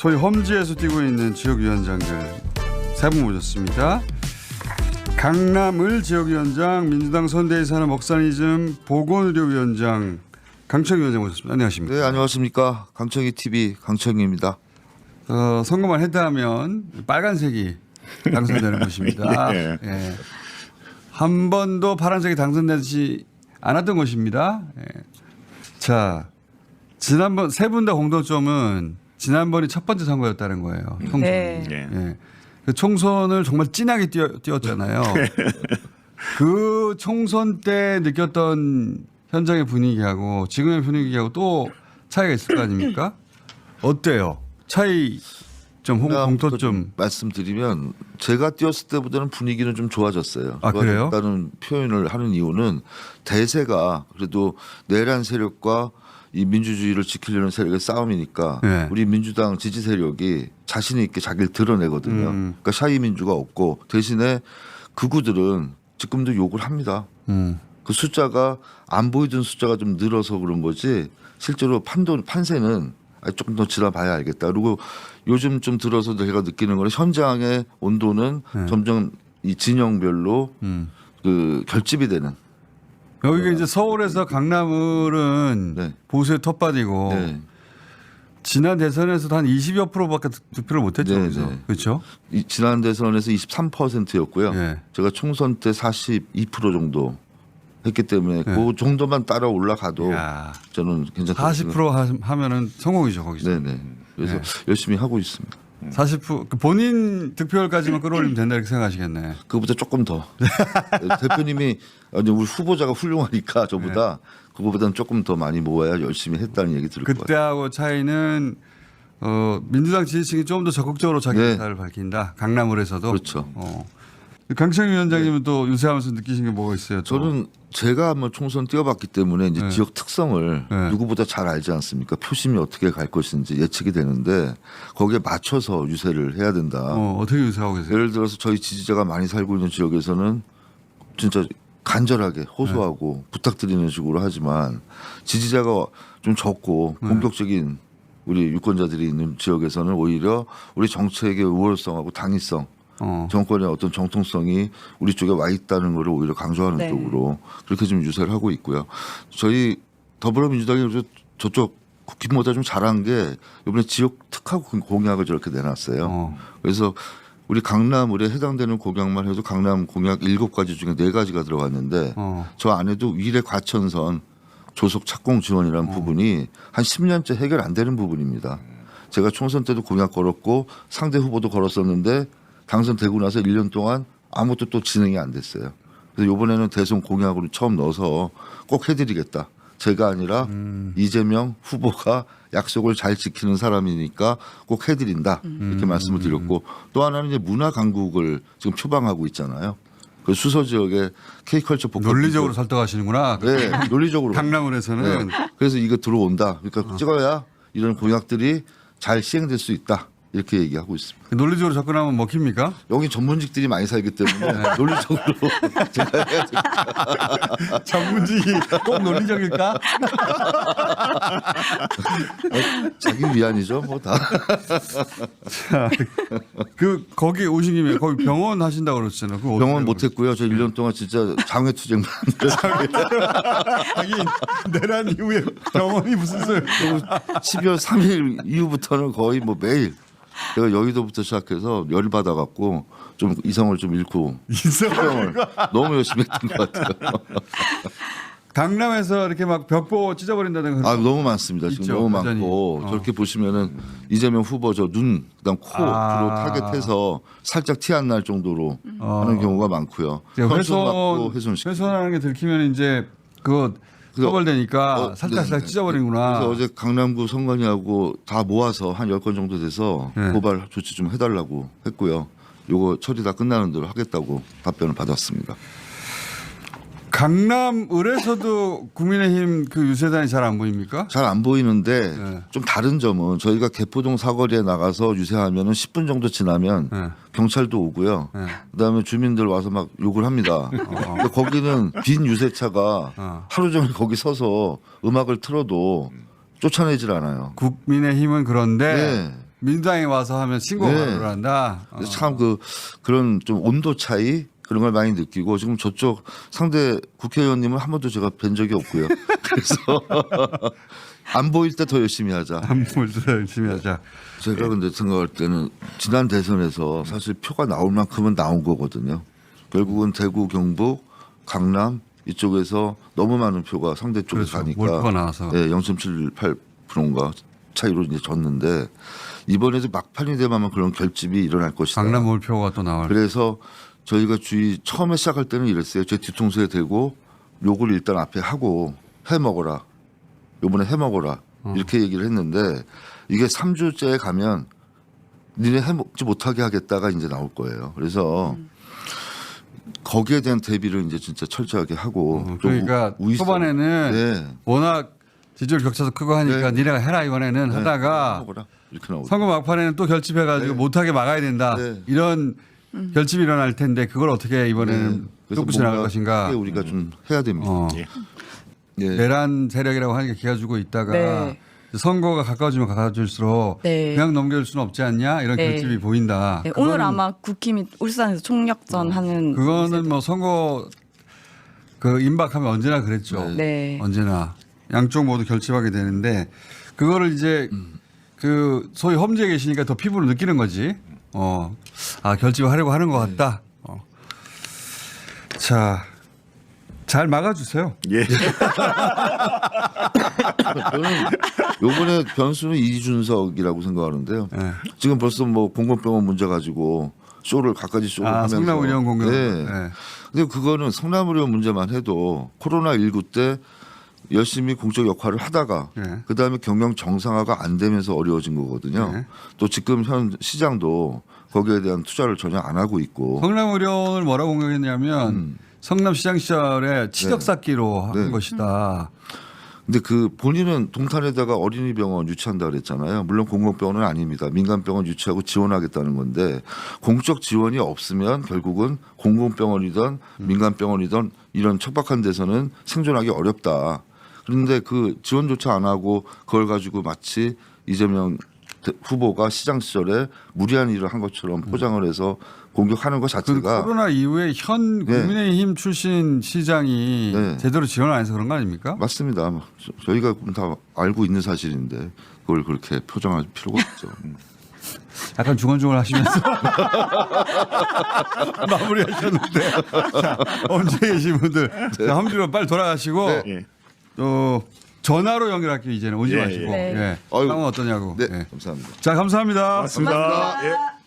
소위 험지에서 뛰고 있는 지역위원장들 세 분 모셨습니다. 강남을 지역위원장, 민주당 선대위 산업 먹사니즘 보건의료위원장 강청희 위원장 모셨습니다. 안녕하십니까? 네, 안녕하십니까. 강청희 TV 강청희입니다. 선거만 했다면 빨간색이 당선되는 것입니다. 네. 예. 한 번도 파란색이 당선되지 않았던 것입니다. 예. 자, 지난번 세 분 다 공통점은 지난번이 첫 번째 선거였다는 거예요. 총선. 네. 예. 그 총선을 정말 진하게 뛰었잖아요. 그 총선 때 느꼈던 현장의 분위기하고 지금의 분위기하고 또 차이가 있을 거 아닙니까? 어때요? 차이 좀 공통점 말씀드리면 제가 뛰었을 때보다는 분위기는 좀 좋아졌어요. 아, 그래요? 좋아졌다는 표현을 하는 이유는 대세가 그래도 내란 세력과 이 민주주의를 지키려는 세력의 싸움이니까 네. 우리 민주당 지지 세력이 자신 있게 자기를 드러내거든요. 그러니까 샤이 민주가 없고 대신에 극우들은 지금도 욕을 합니다. 그 숫자가 안 보이던 숫자가 좀 늘어서 그런 거지 실제로 판세는 조금 더 지나봐야 알겠다. 그리고 요즘 좀 들어서 제가 느끼는 거는 현장의 온도는 점점 이 진영별로 그 결집이 되는. 여기가 이제 서울에서 강남을은 네. 보수의 텃밭이고 네. 지난 대선에서도 한 20여 프로밖에 득표를 못했죠. 네, 그래서. 네. 그렇죠? 지난 대선에서 23%였고요. 네. 제가 총선 때 42% 정도 했기 때문에 그 정도만 따라 올라가도 야. 저는 괜찮다고 40% 하면은 성공이죠 거기서. 네네. 그래서 열심히 하고 있습니다. 40% 본인 득표율까지만 끌어올리면 된다 이렇게 생각하시겠네. 그거보다 조금 더. 대표님이 아니 우리 후보자가 훌륭하니까 저보다 그거보다는 조금 더 많이 모아야 열심히 했다는 얘기 들을 것 같아요. 그때하고 차이는 민주당 지지층이 좀 더 적극적으로 자기 네. 의사를 밝힌다. 강남을에서도. 그렇죠. 강청희 위원장님은 또 유세하면서 느끼신 게 뭐가 있어요? 또? 저는 제가 한번 총선 뛰어봤기 때문에 이제 지역 특성을 누구보다 잘 알지 않습니까? 표심이 어떻게 갈 것인지 예측이 되는데 거기에 맞춰서 유세를 해야 된다. 어떻게 유세하고 계세요? 예를 들어서 저희 지지자가 많이 살고 있는 지역에서는 진짜 간절하게 호소하고 부탁드리는 식으로 하지만 지지자가 좀 적고 공격적인 우리 유권자들이 있는 지역에서는 오히려 우리 정책의 우월성하고 당위성 정권의 어떤 정통성이 우리 쪽에 와 있다는 것을 오히려 강조하는 네. 쪽으로 그렇게 좀 유세를 하고 있고요. 저희 더불어민주당이 저쪽 국힘보다 좀 잘한 게 이번에 지역 특화 공약을 저렇게 내놨어요. 그래서 우리 강남을에 해당되는 공약만 해도 강남 공약 7가지 중에 4가지가 들어갔는데 저 안에도 위례 과천선 조속 착공 지원이라는 부분이 한 10년째 해결 안 되는 부분입니다. 제가 총선 때도 공약 걸었고 상대 후보도 걸었었는데 당선되고 나서 1년 동안 아무것도 또 진행이 안 됐어요. 그래서 이번에는 대선 공약으로 처음 넣어서 꼭 해드리겠다. 제가 아니라 이재명 후보가 약속을 잘 지키는 사람이니까 꼭 해드린다. 이렇게 말씀을 드렸고 또 하나는 이제 문화 강국을 지금 표방하고 있잖아요. 그 수서 지역의 K컬처 복합 논리적으로 설득하시는구나. 네, 논리적으로 강남을에서는. 네. 그래서 이거 들어온다. 그러니까 찍어야 이런 공약들이 잘 시행될 수 있다. 이렇게 얘기하고 있습니다. 논리적으로 접근하면 먹힙니까? 여기 전문직들이 많이 살기 때문에 논리적으로 제가 해야 됩니다. 전문직이 꼭 논리적일까? 자기 위안이죠, 뭐 다. 거기 오신 김에 거기 병원 하신다고 그러셨잖아요. 그거 병원 어때요? 못했고요. 저 1년 동안 진짜 장외투쟁만. 하긴 내란 이후에 병원이 무슨 소리? 12월 3일 이후부터는 거의 뭐 매일 제가 여의도부터 시작해서 열을 받아갖고 좀 이성을 좀 잃고 수영을 너무 열심히 했던 것 같아요. 강남에서 이렇게 막 벽보 찢어버린다는 거. 너무 많습니다. 지금 있죠, 너무 여전히. 많고 저렇게 보시면은 이재명 후보 저 눈 그다음 코 주로 타겟해서 살짝 티 안 날 정도로 하는 경우가 많고요. 현수 맞고 훼손시키고. 훼손하는 게 들키면 이제 그거 처벌되니까 살짝 찢어버리는구나. 그래서 어제 강남구 선관위하고 다 모아서 한 10건 정도 돼서 고발 조치 좀 해달라고 했고요. 요거 처리 다 끝나는 대로 하겠다고 답변을 받았습니다. 강남을에서도 국민의힘 그 유세단이 잘 안 보입니까? 잘 안 보이는데 좀 다른 점은 저희가 개포동 사거리에 나가서 유세하면은 10분 정도 지나면 경찰도 오고요. 그다음에 주민들 와서 막 욕을 합니다. 근데 거기는 빈 유세차가 하루 종일 거기 서서 음악을 틀어도 쫓아내질 않아요. 국민의힘은 그런데 네. 민주당에 와서 하면 신고가 네. 들어간다. 그래서 참 그런 좀 온도 차이 그런 걸 많이 느끼고 지금 저쪽 상대 국회의원님은 한 번도 제가 뵌 적이 없고요. 그래서 안 보일 때 더 열심히 하자. 한물 더 열심히 하자. 제가 근데 생각할 때는 지난 대선에서 사실 표가 나올 만큼은 나온 거거든요. 결국은 대구, 경북, 강남 이쪽에서 너무 많은 표가 상대 쪽에 그렇죠. 가니까 몰표가 나와서. 네, 0.78%인가 차이로 이제 졌는데 이번에도 막판이 되면 그런 결집이 일어날 것이다. 강남 몰표가 또 나올. 그래서 저희가 처음에 시작할 때는 이랬어요. 제 뒤통수에 대고 욕을 일단 앞에 하고 해 먹어라. 요번에 해 먹어라. 이렇게 얘기를 했는데 이게 3주째에 가면 니네 해 먹지 못하게 하겠다가 이제 나올 거예요. 그래서 거기에 대한 대비를 이제 진짜 철저하게 하고 좀 그러니까 우위성. 초반에는 네. 워낙 지지율 격차도 크고 하니까 네. 니네가 해라 이번에는 해 하다가 먹어라. 이렇게 나오고. 선거 막판에는 또 결집해가지고 네. 못하게 막아야 된다. 네. 이런 결집이 일어날 텐데 그걸 어떻게 이번에는 그래서 쫓고 지나갈 뭔가 것인가. 크게 우리가 좀 해야 됩니다. 예. 예. 내란 세력이라고 하니까 기가주고 있다가 네. 선거가 가까워지면 가까워질수록 네. 그냥 넘겨줄 수는 없지 않냐 이런 네. 결집이 보인다. 네, 그거는- 오늘 아마 국힘이 울산에서 총력전 하는 그거는 뭐 선거 그 임박하면 언제나 그랬죠. 네. 언제나 양쪽 모두 결집하게 되는데 그거를 이제 그 소위 험지에 계시니까 더 피부로 느끼는 거지. 결집하려고 하는 것 같다. 자, 잘 막아주세요. 예. 저는 요번에 변수는 이준석이라고 생각하는데요. 네. 지금 벌써 뭐 공공병원 문제 가지고 쇼를 갖가지 쇼를 하면서 성남의료원 공격. 네. 네. 근데 그거는 성남의료원 문제만 해도 코로나19 때 열심히 공적 역할을 하다가 네. 그다음에 경영 정상화가 안 되면서 어려워진 거거든요. 네. 또 지금 현 시장도 거기에 대한 투자를 전혀 안 하고 있고 성남의료원을 뭐라고 공격했냐면 성남시장 시절에 치적 쌓기로 한 네. 것이다. 근데 그 본인은 동탄에다가 어린이병원 유치한다 그랬잖아요. 물론 공공병원은 아닙니다. 민간병원 유치하고 지원하겠다는 건데 공적 지원이 없으면 결국은 공공병원이든 민간병원이든 이런 척박한 데서는 생존하기 어렵다. 그런데 그 지원조차 안 하고 그걸 가지고 마치 이재명 후보가 시장 시절에 무리한 일을 한 것처럼 포장을 해서 공격하는 것 그 자체가 코로나 이후에 현 네. 국민의힘 출신 시장이 네. 제대로 지원을 안 해서 그런 거 아닙니까? 맞습니다. 저희가 다 알고 있는 사실인데 그걸 그렇게 표정할 필요가 없죠. 약간 중얼중얼 하시면서 마무리하셨는데 자, 험지에 계신 분들 자, 험지로 빨리 돌아가시고 예. 또 전화로 연결할게요. 이제는 오지 예, 마시고 예. 예. 아유. 상황 어떠냐고. 네, 예. 감사합니다. 자, 감사합니다. 맞습니다. 예.